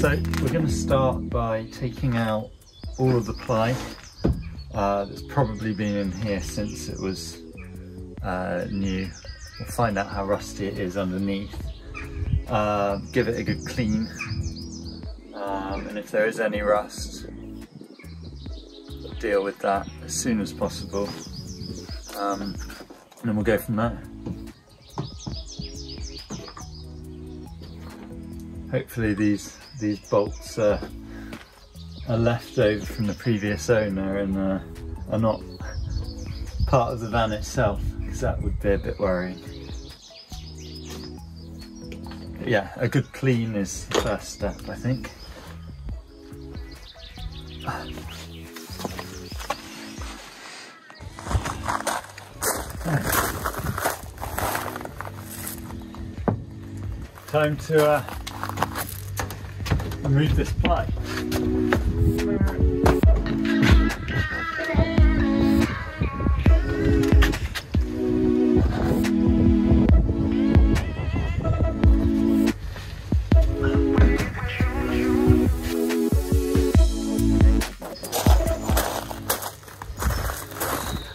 So we're going to start by taking out all of the ply that's probably been in here since it was new. We'll find out how rusty it is underneath, give it a good clean, and if there is any rust, deal with that as soon as possible, and then we'll go from there. Hopefully these bolts are left over from the previous owner and are not part of the van itself, because that would be a bit worrying. But yeah, a good clean is the first step, I think. Time to remove this ply.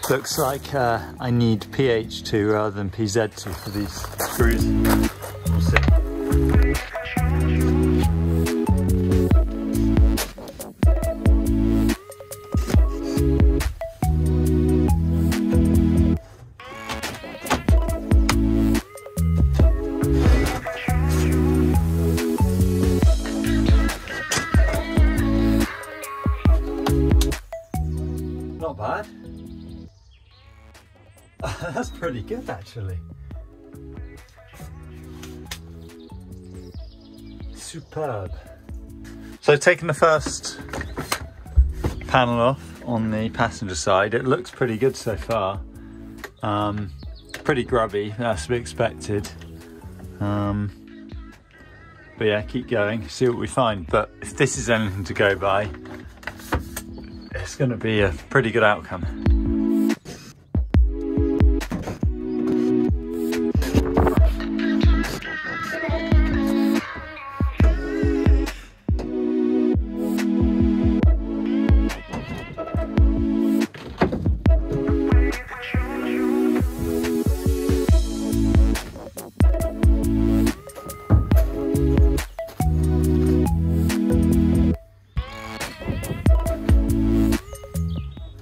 Looks like I need PH2 rather than PZ2 for these screws. We'll see. Not bad. That's pretty good actually. Superb. So taking the first panel off on the passenger side, it looks pretty good so far. Pretty grubby, that's to be expected. But yeah, keep going, see what we find. But if this is anything to go by, it's going to be a pretty good outcome.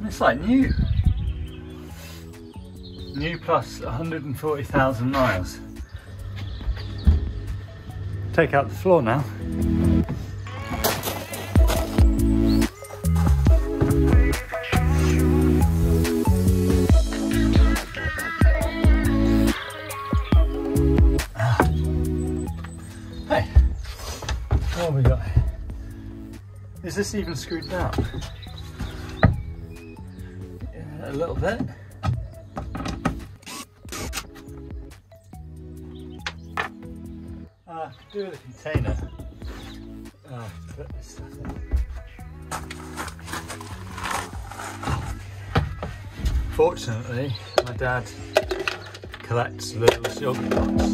It's like new plus 140,000 miles. Take out the floor now. Hey, what have we got? Is this even screwed down? A little bit. Do with the container. Put this stuff in. Fortunately, my dad collects little yogurt pots.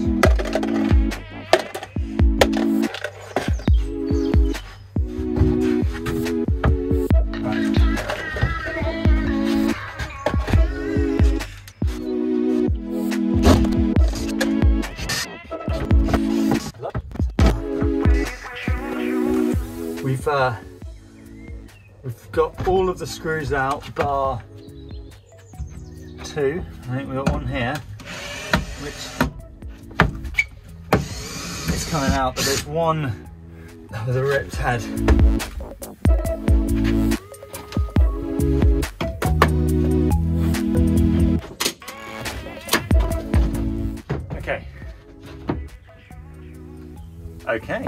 We've got all of the screws out, bar two. I think we've got one here, which is coming out, but there's one with a ripped head. Okay. Okay.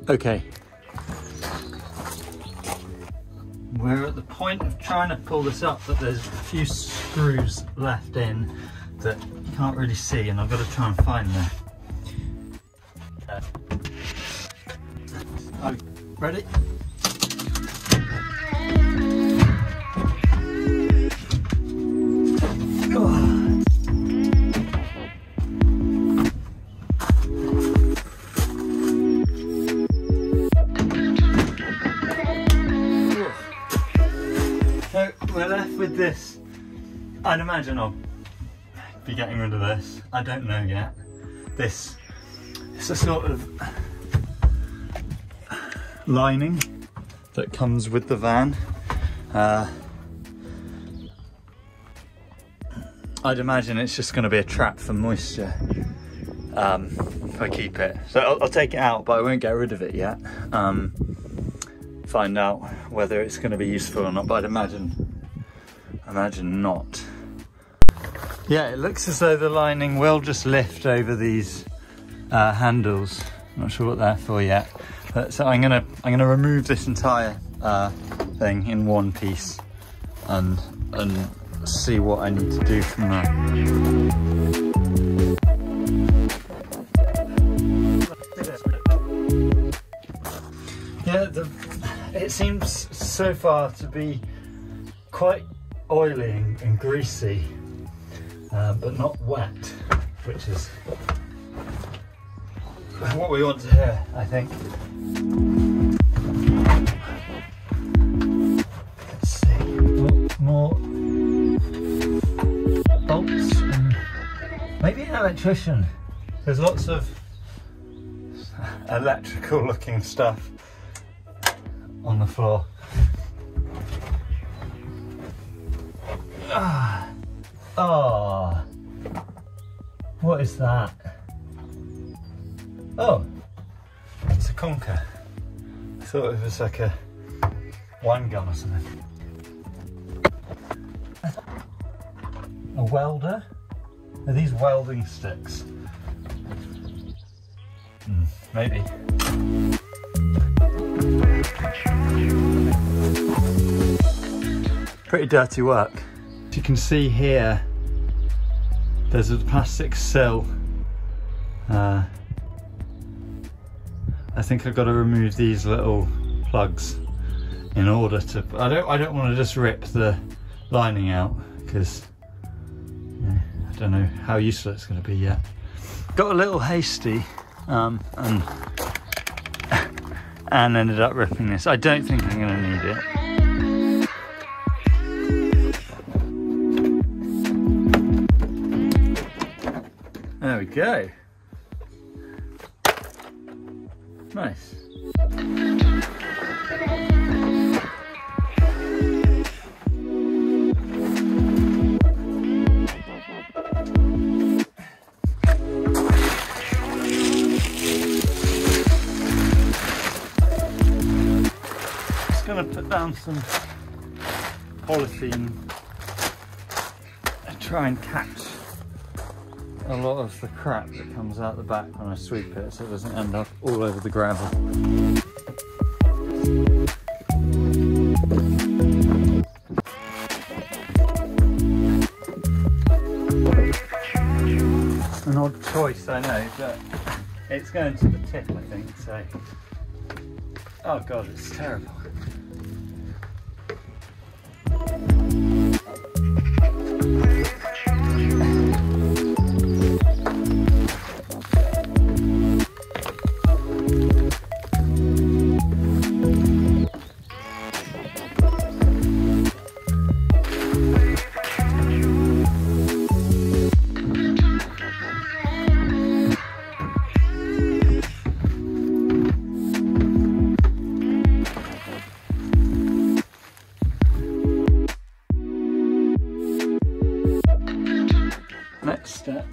Okay, we're at the point of trying to pull this up, but there's a few screws left in that you can't really see, and I've got to try and find them. Ready? with this, I'd imagine I'll be getting rid of this. I don't know yet. This, it's a sort of lining that comes with the van. I'd imagine it's just going to be a trap for moisture if I keep it. So I'll take it out, but I won't get rid of it yet. Find out whether it's going to be useful or not, but I'd imagine not. Yeah, it looks as though the lining will just lift over these handles. I'm not sure what they're for yet. But, so I'm gonna remove this entire thing in one piece and see what I need to do from there. Yeah, it seems so far to be quite oily and greasy, but not wet, which is what we want to hear, I think. Let's see, more bolts and maybe an electrician. There's lots of electrical looking stuff on the floor. Oh, what is that? Oh, it's a conker. I thought it was like a wine gun or something. A welder? Are these welding sticks? Maybe. Pretty dirty work. As you can see here, there's a plastic sill. I think I've got to remove these little plugs in order to. I don't want to just rip the lining out because I don't know how useful it's going to be yet. Got a little hasty and ended up ripping this. I don't think I'm going to need it. There we go. Nice. Just gonna put down some polythene and try and catch a lot of the crap that comes out the back when I sweep it, so it doesn't end up all over the gravel. An odd choice, I know, but it's going to the tip, I think, so. Oh god, it's terrible. Next step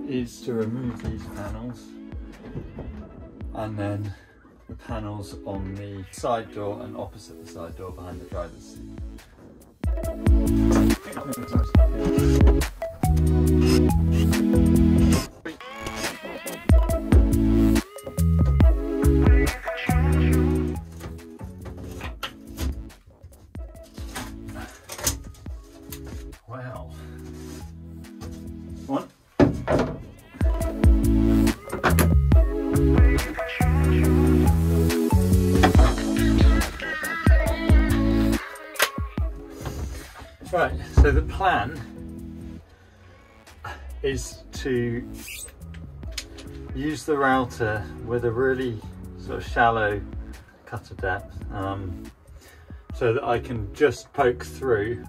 is to remove these panels and then the panels on the side door and opposite the side door behind the driver's seat. Wow. One. Right, so the plan is to use the router with a really sort of shallow cutter depth so that I can just poke through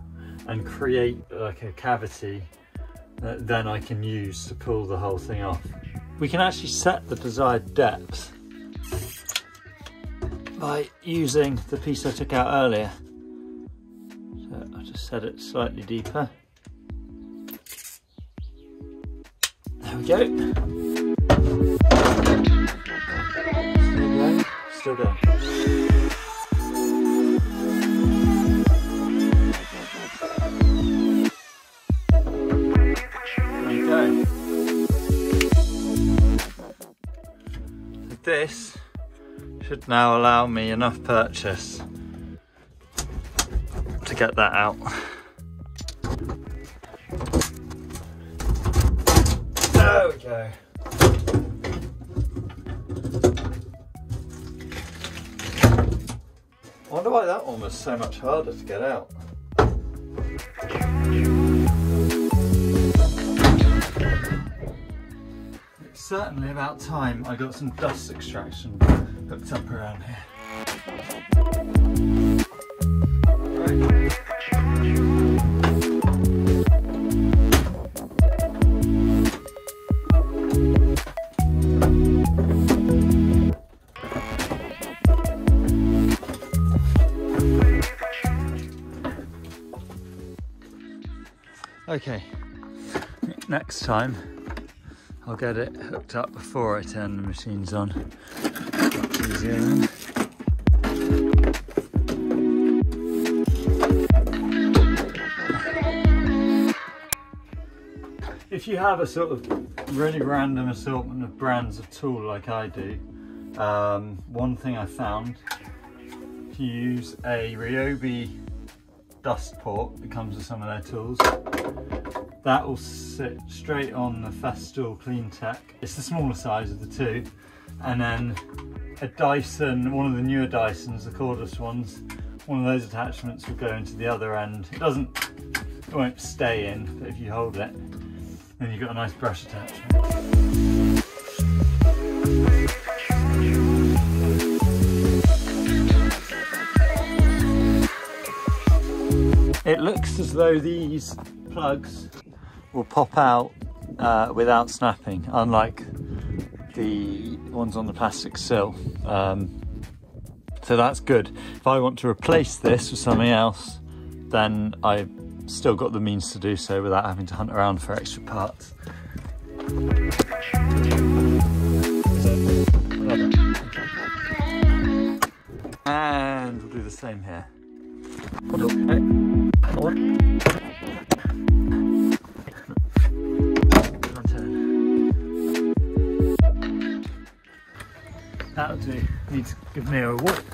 and create like a cavity that then I can use to pull the whole thing off. We can actually set the desired depth by using the piece I took out earlier. So I'll just set it slightly deeper. There we go. Still going. There you go. So this should now allow me enough purchase to get that out. There we go. I wonder why that one was so much harder to get out. It's certainly about time I got some dust extraction hooked up around here. Right. Okay, next time I'll get it hooked up before I turn the machines on. Much easier then. If you have a sort of really random assortment of brands of tool like I do, one thing I found, if you use a ryobi dust port that comes with some of their tools, that will sit straight on the Festool CleanTech. It's the smaller size of the two. And then a Dyson, one of the newer Dysons, the cordless ones, one of those attachments will go into the other end. It won't stay in, but if you hold it, then you've got a nice brush attachment. It looks as though these plugs will pop out without snapping, unlike the ones on the plastic sill. So that's good. If I want to replace this with something else, then I've still got the means to do so without having to hunt around for extra parts. And we'll do the same here. That'll do. Need to give me a walk.